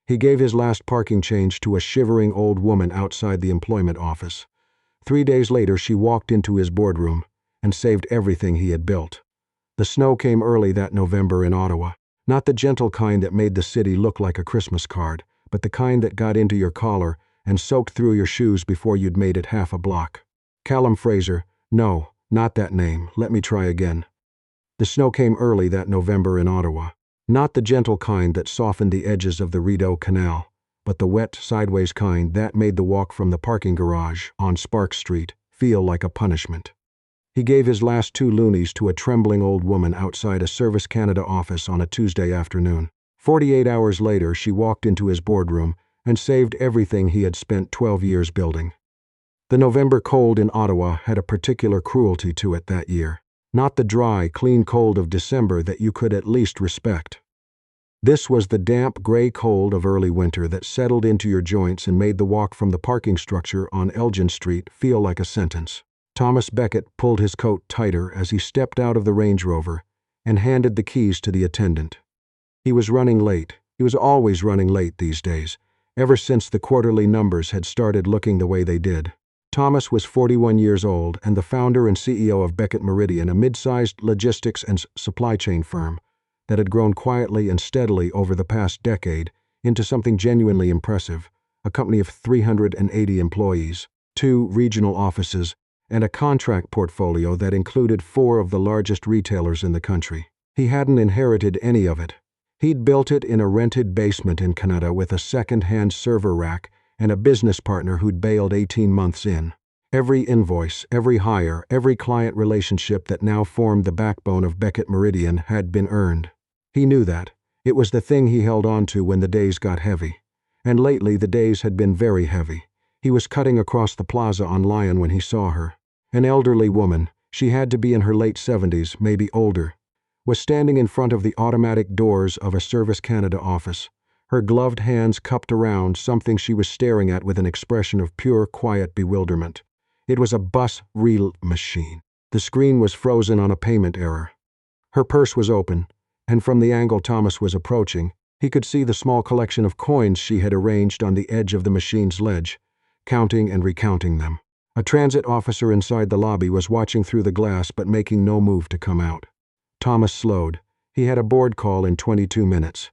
He gave his last parking change to a shivering old woman outside the employment office. 3 days later, she walked into his boardroom and saved everything he had built. The snow came early that November in Ottawa. Not the gentle kind that made the city look like a Christmas card, but the kind that got into your collar and soaked through your shoes before you'd made it half a block. Callum Fraser. No, not that name. Let me try again. The snow came early that November in Ottawa. Not the gentle kind that softened the edges of the Rideau Canal, but the wet, sideways kind that made the walk from the parking garage on Sparks Street feel like a punishment. He gave his last 2 loonies to a trembling old woman outside a Service Canada office on a Tuesday afternoon. 48 hours later, she walked into his boardroom and saved everything he had spent 12 years building. The November cold in Ottawa had a particular cruelty to it that year. Not the dry, clean cold of December that you could at least respect. This was the damp, gray cold of early winter that settled into your joints and made the walk from the parking structure on Elgin Street feel like a sentence. Thomas Beckett pulled his coat tighter as he stepped out of the Range Rover and handed the keys to the attendant. He was running late. He was always running late these days, ever since the quarterly numbers had started looking the way they did. Thomas was 41 years old and the founder and CEO of Beckett Meridian, a mid-sized logistics and supply chain firm that had grown quietly and steadily over the past decade into something genuinely impressive, a company of 380 employees, 2 regional offices, and a contract portfolio that included 4 of the largest retailers in the country. He hadn't inherited any of it. He'd built it in a rented basement in Canada with a second-hand server rack and a business partner who'd bailed 18 months in. Every invoice, every hire, every client relationship that now formed the backbone of Beckett Meridian had been earned. He knew that. It was the thing he held on to when the days got heavy. And lately the days had been very heavy. He was cutting across the plaza on Lyon when he saw her. An elderly woman, she had to be in her late 70s, maybe older, was standing in front of the automatic doors of a Service Canada office, her gloved hands cupped around something she was staring at with an expression of pure, quiet bewilderment. It was a bus reel machine. The screen was frozen on a payment error. Her purse was open, and from the angle Thomas was approaching, he could see the small collection of coins she had arranged on the edge of the machine's ledge, counting and recounting them. A transit officer inside the lobby was watching through the glass but making no move to come out. Thomas slowed. He had a board call in 22 minutes.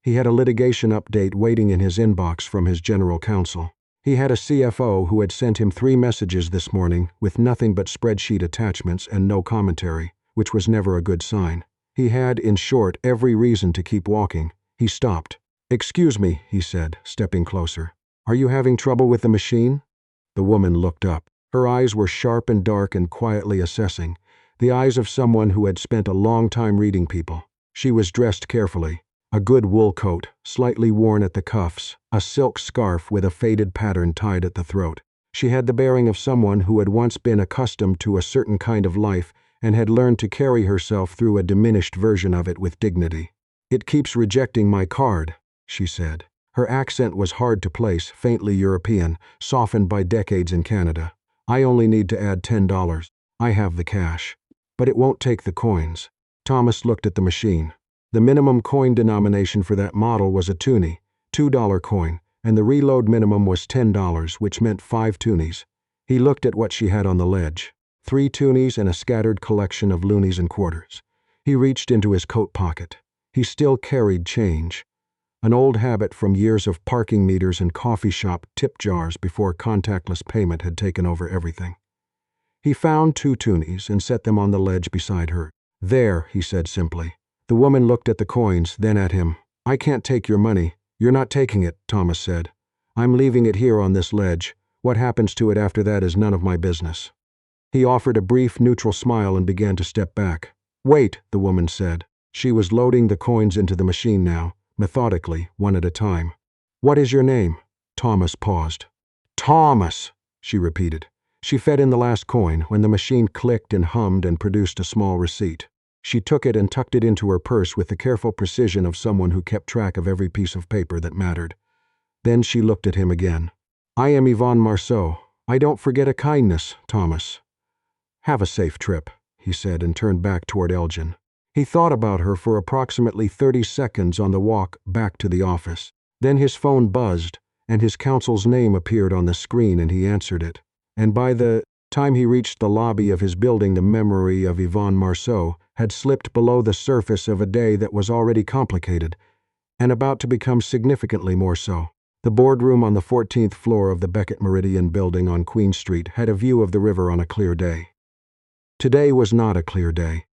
He had a litigation update waiting in his inbox from his general counsel. He had a CFO who had sent him 3 messages this morning with nothing but spreadsheet attachments and no commentary, which was never a good sign. He had, in short, every reason to keep walking. He stopped. "Excuse me," he said, stepping closer. "Are you having trouble with the machine?" The woman looked up. Her eyes were sharp and dark and quietly assessing, the eyes of someone who had spent a long time reading people. She was dressed carefully. A good wool coat, slightly worn at the cuffs, a silk scarf with a faded pattern tied at the throat. She had the bearing of someone who had once been accustomed to a certain kind of life and had learned to carry herself through a diminished version of it with dignity. "It keeps rejecting my card," she said. Her accent was hard to place, faintly European, softened by decades in Canada. "I only need to add $10. I have the cash. But it won't take the coins." Thomas looked at the machine. The minimum coin denomination for that model was a toonie, $2 coin, and the reload minimum was $10, which meant 5 toonies. He looked at what she had on the ledge. 3 toonies and a scattered collection of loonies and quarters. He reached into his coat pocket. He still carried change. An old habit from years of parking meters and coffee shop tip jars before contactless payment had taken over everything. He found 2 toonies and set them on the ledge beside her. "There," he said simply. The woman looked at the coins, then at him. "I can't take your money." "You're not taking it," Thomas said. "I'm leaving it here on this ledge. What happens to it after that is none of my business." He offered a brief, neutral smile and began to step back. "Wait," the woman said. She was loading the coins into the machine now, methodically, one at a time. "What is your name?" Thomas paused. "Thomas," she repeated. She fed in the last coin when the machine clicked and hummed and produced a small receipt. She took it and tucked it into her purse with the careful precision of someone who kept track of every piece of paper that mattered. Then she looked at him again. "I am Yvonne Marceau. I don't forget a kindness, Thomas." "Have a safe trip," he said and turned back toward Elgin. He thought about her for approximately 30 seconds on the walk back to the office. Then his phone buzzed, and his counsel's name appeared on the screen and he answered it. And by the time he reached the lobby of his building, the memory of Yvonne Marceau had slipped below the surface of a day that was already complicated, and about to become significantly more so. The boardroom on the 14th floor of the Beckett Meridian building on Queen Street had a view of the river on a clear day. Today was not a clear day.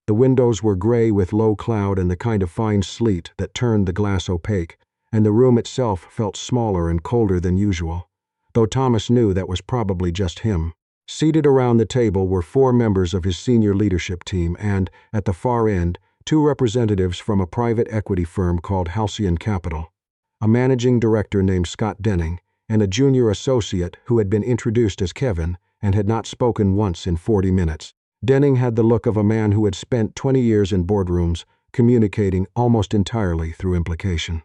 The windows were gray with low cloud and the kind of fine sleet that turned the glass opaque, and the room itself felt smaller and colder than usual, though Thomas knew that was probably just him. Seated around the table were 4 members of his senior leadership team and, at the far end, 2 representatives from a private equity firm called Halcyon Capital, a managing director named Scott Denning, and a junior associate who had been introduced as Kevin and had not spoken once in 40 minutes. Denning had the look of a man who had spent 20 years in boardrooms, communicating almost entirely through implication.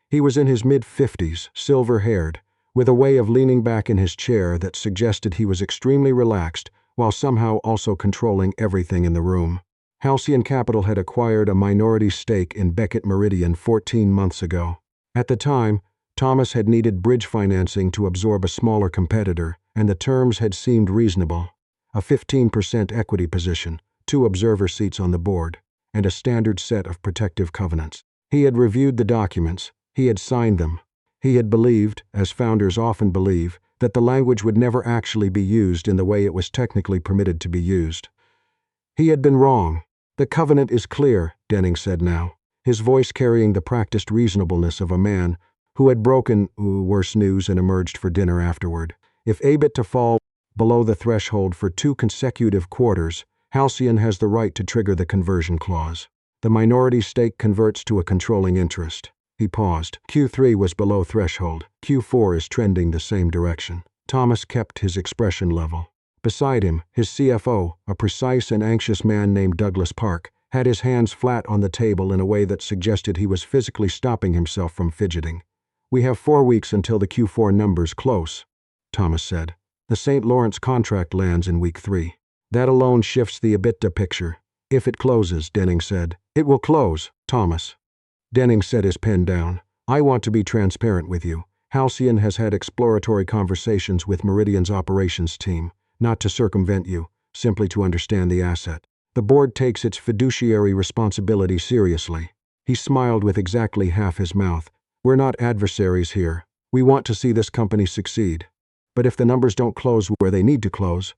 He was in his mid-50s, silver-haired, with a way of leaning back in his chair that suggested he was extremely relaxed while somehow also controlling everything in the room. Halcyon Capital had acquired a minority stake in Beckett Meridian 14 months ago. At the time, Thomas had needed bridge financing to absorb a smaller competitor, and the terms had seemed reasonable. A 15% equity position, 2 observer seats on the board, and a standard set of protective covenants. He had reviewed the documents, he had signed them. He had believed, as founders often believe, that the language would never actually be used in the way it was technically permitted to be used. He had been wrong. The covenant is clear, Denning said now, his voice carrying the practiced reasonableness of a man who had broken worse news and emerged for dinner afterward. If EBIT to fall below the threshold for 2 consecutive quarters, Halcyon has the right to trigger the conversion clause. The minority stake converts to a controlling interest. He paused. Q3 was below threshold. Q4 is trending the same direction. Thomas kept his expression level. Beside him, his CFO, a precise and anxious man named Douglas Park, had his hands flat on the table in a way that suggested he was physically stopping himself from fidgeting. "We have 4 weeks until the Q4 numbers close," Thomas said. "The St. Lawrence contract lands in week 3. That alone shifts the EBITDA picture. If it closes," Denning said. "It will close, Thomas." Denning set his pen down. "I want to be transparent with you. Halcyon has had exploratory conversations with Meridian's operations team, not to circumvent you, simply to understand the asset. The board takes its fiduciary responsibility seriously." He smiled with exactly half his mouth. "We're not adversaries here. We want to see this company succeed. But if the numbers don't close where they need to close,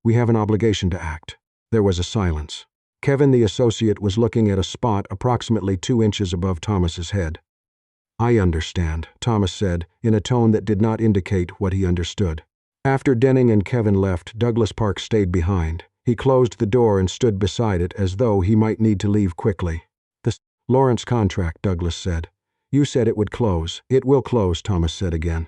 we have an obligation to act." There was a silence. Kevin, the associate, was looking at a spot approximately 2 inches above Thomas's head. "I understand," Thomas said, in a tone that did not indicate what he understood. After Denning and Kevin left, Douglas Park stayed behind. He closed the door and stood beside it as though he might need to leave quickly. "The Lawrence contract," Douglas said. "You said it would close." "It will close," Thomas said again.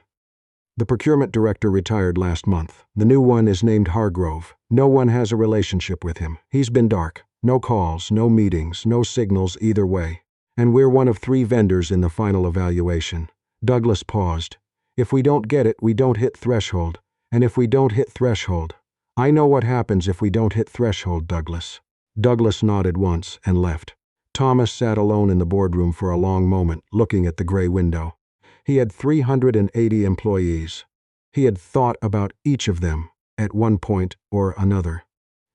"The procurement director retired last month. The new one is named Hargrove. No one has a relationship with him. He's been dark. No calls, no meetings, no signals either way. And we're one of 3 vendors in the final evaluation." Douglas paused. "If we don't get it, we don't hit threshold. And if we don't hit threshold..." "I know what happens if we don't hit threshold, Douglas." Douglas nodded once and left. Thomas sat alone in the boardroom for a long moment, looking at the gray window. He had 380 employees. He had thought about each of them at one point or another,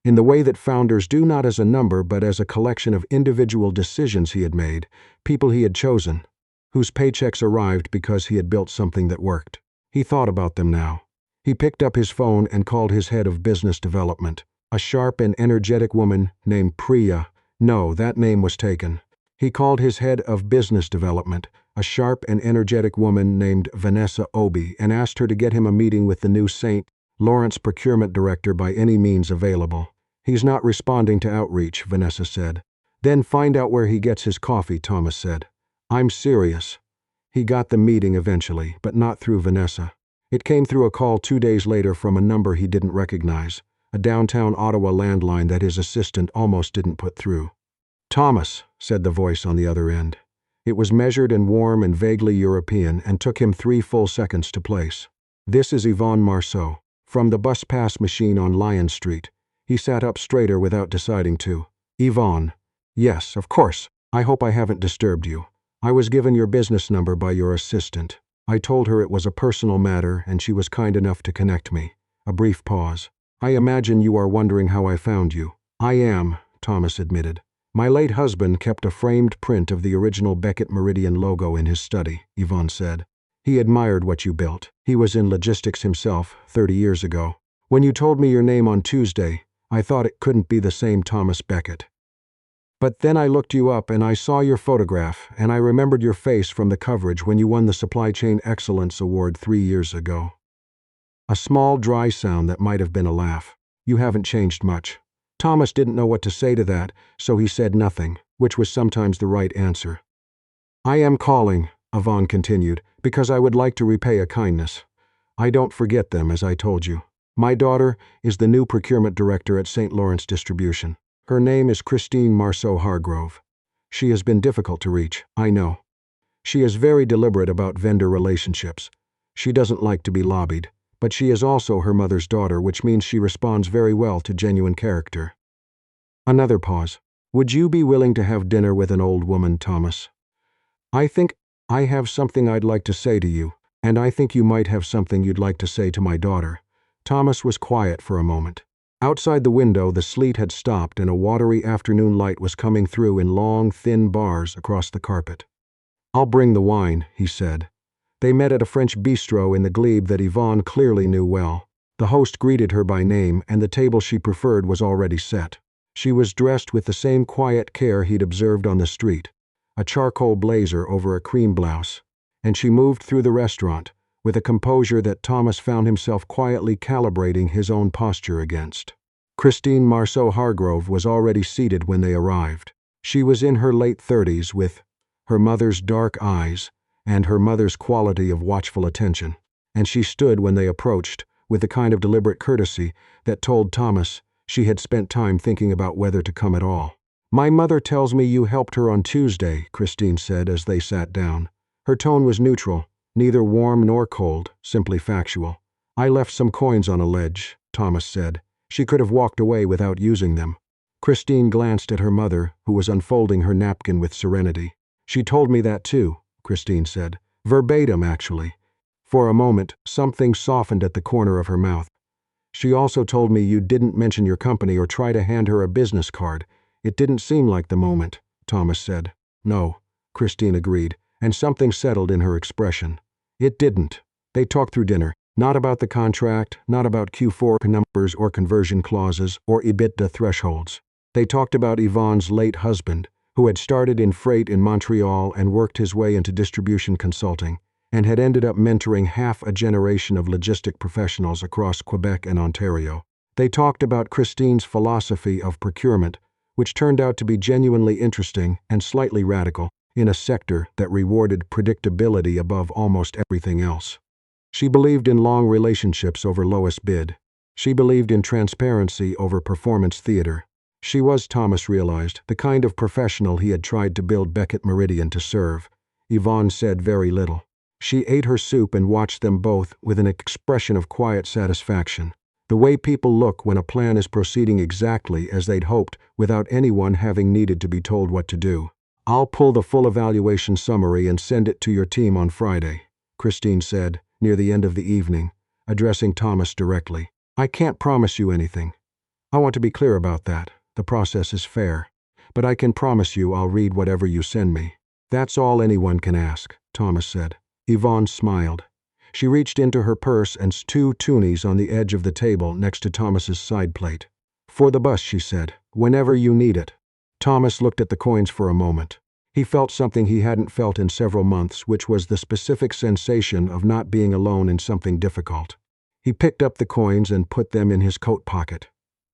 in the way that founders do, not as a number but as a collection of individual decisions he had made, people he had chosen, whose paychecks arrived because he had built something that worked. He thought about them now. He picked up his phone and called his head of business development, a sharp and energetic woman named Priya. No, that name was taken. He called his head of business development, a sharp and energetic woman named Vanessa Obi, and asked her to get him a meeting with the new St. Lawrence procurement director by any means available. "He's not responding to outreach," Vanessa said. "Then find out where he gets his coffee," Thomas said. "I'm serious." He got the meeting eventually, but not through Vanessa. It came through a call 2 days later from a number he didn't recognize, a downtown Ottawa landline that his assistant almost didn't put through. "Thomas," said the voice on the other end. It was measured and warm and vaguely European and took him 3 full seconds to place. "This is Yvonne Marceau, from the bus pass machine on Lyon Street." He sat up straighter without deciding to. "Yvonne. Yes, of course. I hope I haven't disturbed you. I was given your business number by your assistant. I told her it was a personal matter and she was kind enough to connect me. A brief pause. I imagine you are wondering how I found you. I am, Thomas admitted. My late husband kept a framed print of the original Beckett Meridian logo in his study, Yvonne said. He admired what you built. He was in logistics himself 30 years ago. When you told me your name on Tuesday, I thought it couldn't be the same Thomas Beckett. But then I looked you up and I saw your photograph, and I remembered your face from the coverage when you won the Supply Chain Excellence Award 3 years ago. A small, dry sound that might have been a laugh. You haven't changed much. Thomas didn't know what to say to that, so he said nothing, which was sometimes the right answer. I am calling, Yvonne continued, because I would like to repay a kindness. I don't forget them, as I told you. My daughter is the new procurement director at St. Lawrence Distribution. Her name is Christine Marceau Hargrove. She has been difficult to reach, I know. She is very deliberate about vendor relationships. She doesn't like to be lobbied, but she is also her mother's daughter, which means she responds very well to genuine character. Another pause. Would you be willing to have dinner with an old woman, Thomas? I think I have something I'd like to say to you, and I think you might have something you'd like to say to my daughter. Thomas was quiet for a moment. Outside the window, the sleet had stopped and a watery afternoon light was coming through in long, thin bars across the carpet. I'll bring the wine, he said. They met at a French bistro in the glebe that Yvonne clearly knew well. The host greeted her by name, and the table she preferred was already set. She was dressed with the same quiet care he'd observed on the street, a charcoal blazer over a cream blouse, and she moved through the restaurant with a composure that Thomas found himself quietly calibrating his own posture against. Christine Marceau Hargrove was already seated when they arrived. She was in her late 30s with her mother's dark eyes and her mother's quality of watchful attention, and she stood when they approached with the kind of deliberate courtesy that told Thomas she had spent time thinking about whether to come at all. My mother tells me you helped her on Tuesday, Christine said as they sat down. Her tone was neutral, neither warm nor cold, simply factual. I left some coins on a ledge, Thomas said. She could have walked away without using them. Christine glanced at her mother, who was unfolding her napkin with serenity. She told me that too, Christine said. Verbatim, actually. For a moment, something softened at the corner of her mouth. She also told me you didn't mention your company or try to hand her a business card. It didn't seem like the moment, Thomas said. No, Christine agreed, and something settled in her expression. It didn't. They talked through dinner. Not about the contract, not about Q4 numbers or conversion clauses or EBITDA thresholds. They talked about Yvonne's late husband, who had started in freight in Montreal and worked his way into distribution consulting, and had ended up mentoring half a generation of logistic professionals across Quebec and Ontario. They talked about Christine's philosophy of procurement, which turned out to be genuinely interesting and slightly radical in a sector that rewarded predictability above almost everything else. She believed in long relationships over lowest bid. She believed in transparency over performance theater. She was, Thomas realized, the kind of professional he had tried to build Beckett Meridian to serve. Yvonne said very little. She ate her soup and watched them both with an expression of quiet satisfaction. The way people look when a plan is proceeding exactly as they'd hoped without anyone having needed to be told what to do. I'll pull the full evaluation summary and send it to your team on Friday, Christine said, near the end of the evening, addressing Thomas directly. I can't promise you anything. I want to be clear about that. The process is fair. But I can promise you I'll read whatever you send me. That's all anyone can ask, Thomas said. Yvonne smiled. She reached into her purse and 2 toonies on the edge of the table next to Thomas's side plate. For the bus, she said, whenever you need it. Thomas looked at the coins for a moment. He felt something he hadn't felt in several months, which was the specific sensation of not being alone in something difficult. He picked up the coins and put them in his coat pocket.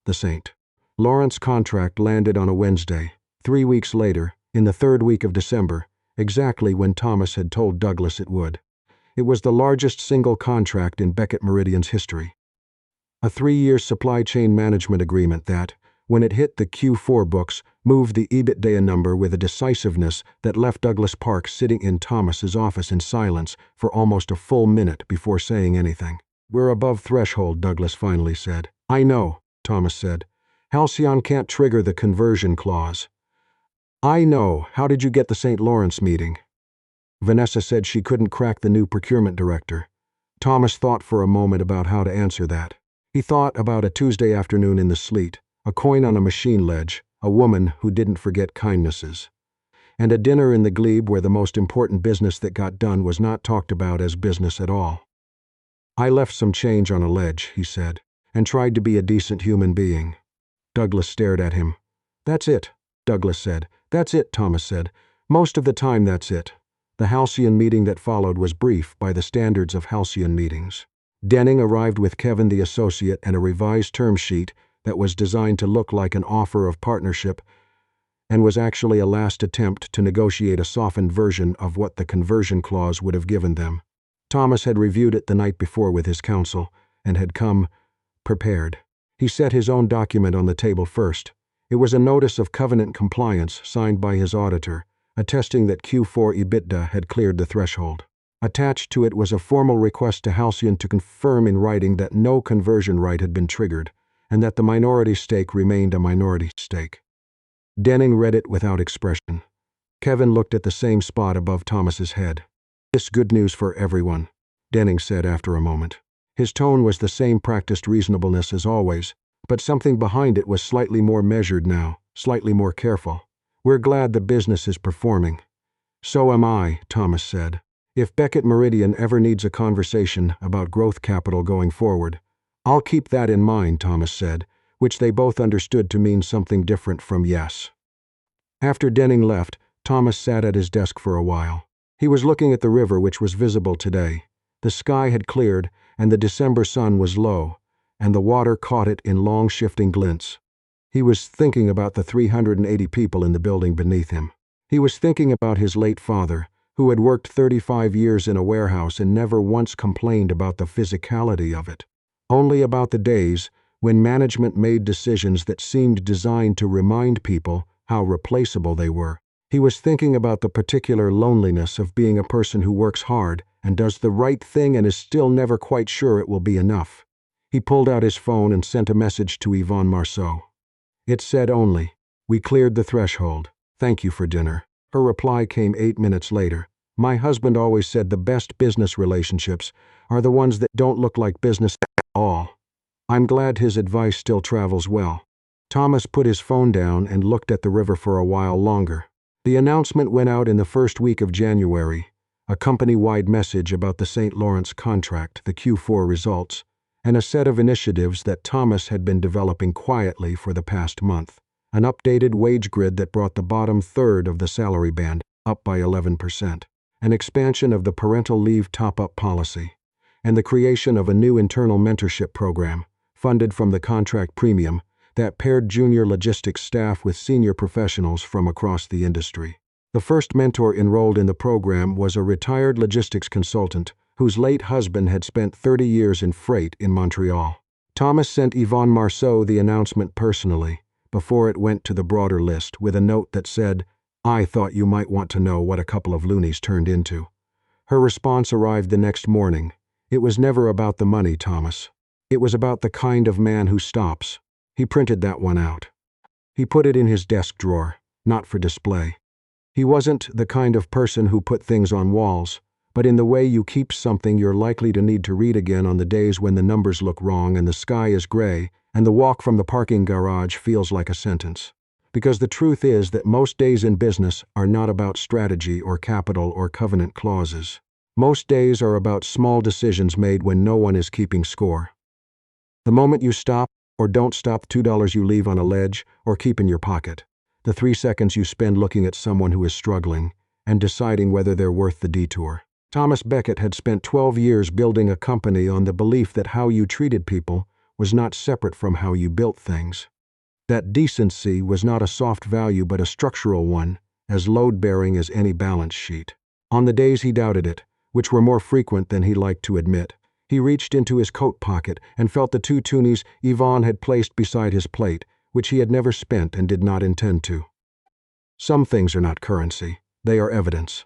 The St. Lawrence contract landed on a Wednesday, 3 weeks later, in the 3rd week of December, exactly when Thomas had told Douglas it would. It was the largest single contract in Beckett Meridian's history. A 3-year supply chain management agreement that, when it hit the Q4 books, moved the EBITDA number with a decisiveness that left Douglas Park sitting in Thomas's office in silence for almost a full minute before saying anything. We're above threshold, Douglas finally said. I know, Thomas said. Halcyon can't trigger the conversion clause. I know. How did you get the St. Lawrence meeting? Vanessa said she couldn't crack the new procurement director. Thomas thought for a moment about how to answer that. He thought about a Tuesday afternoon in the sleet, a coin on a machine ledge, a woman who didn't forget kindnesses, and a dinner in the glebe where the most important business that got done was not talked about as business at all. "I left some change on a ledge," he said, "and tried to be a decent human being." Douglas stared at him. "That's it," Douglas said. "That's it," Thomas said. "Most of the time that's it." The halcyon meeting that followed was brief by the standards of halcyon meetings. Denning arrived with Kevin the associate and a revised term sheet that was designed to look like an offer of partnership and was actually a last attempt to negotiate a softened version of what the conversion clause would have given them. Thomas had reviewed it the night before with his counsel and had come prepared. He set his own document on the table first. It was a notice of covenant compliance signed by his auditor, attesting that Q4 EBITDA had cleared the threshold. Attached to it was a formal request to Halcyon to confirm in writing that no conversion right had been triggered, and that the minority stake remained a minority stake. Denning read it without expression. Kevin looked at the same spot above Thomas's head. "This good news for everyone," Denning said after a moment. His tone was the same practiced reasonableness as always, but something behind it was slightly more measured now, slightly more careful. "We're glad the business is performing." "So am I," Thomas said. "If Beckett Meridian ever needs a conversation about growth capital going forward, I'll keep that in mind," Thomas said, which they both understood to mean something different from yes. After Denning left, Thomas sat at his desk for a while. He was looking at the river, which was visible today. The sky had cleared, and the December sun was low, and the water caught it in long shifting glints. He was thinking about the 380 people in the building beneath him. He was thinking about his late father, who had worked 35 years in a warehouse and never once complained about the physicality of it. Only about the days when management made decisions that seemed designed to remind people how replaceable they were. He was thinking about the particular loneliness of being a person who works hard and does the right thing and is still never quite sure it will be enough. He pulled out his phone and sent a message to Yvonne Marceau. It said only, "We cleared the threshold. Thank you for dinner." Her reply came 8 minutes later. "My husband always said the best business relationships are the ones that don't look like business at all. I'm glad his advice still travels well." Thomas put his phone down and looked at the river for a while longer. The announcement went out in the first week of January, a company-wide message about the St. Lawrence contract, the Q4 results, and a set of initiatives that Thomas had been developing quietly for the past month. An updated wage grid that brought the bottom third of the salary band up by 11%, an expansion of the parental leave top-up policy, and the creation of a new internal mentorship program, funded from the contract premium, that paired junior logistics staff with senior professionals from across the industry. The first mentor enrolled in the program was a retired logistics consultant whose late husband had spent 30 years in freight in Montreal. Thomas sent Yvonne Marceau the announcement personally, before it went to the broader list, with a note that said, "I thought you might want to know what a couple of loonies turned into." Her response arrived the next morning. "It was never about the money, Thomas. It was about the kind of man who stops." He printed that one out. He put it in his desk drawer, not for display. He wasn't the kind of person who put things on walls, but in the way you keep something you're likely to need to read again on the days when the numbers look wrong and the sky is gray and the walk from the parking garage feels like a sentence. Because the truth is that most days in business are not about strategy or capital or covenant clauses. Most days are about small decisions made when no one is keeping score. The moment you stop or don't stop the $2 you leave on a ledge or keep in your pocket. The 3 seconds you spend looking at someone who is struggling and deciding whether they're worth the detour. Thomas Beckett had spent 12 years building a company on the belief that how you treated people was not separate from how you built things. That decency was not a soft value but a structural one, as load-bearing as any balance sheet. On the days he doubted it, which were more frequent than he liked to admit, he reached into his coat pocket and felt the 2 toonies Yvonne had placed beside his plate, which he had never spent and did not intend to. Some things are not currency, they are evidence.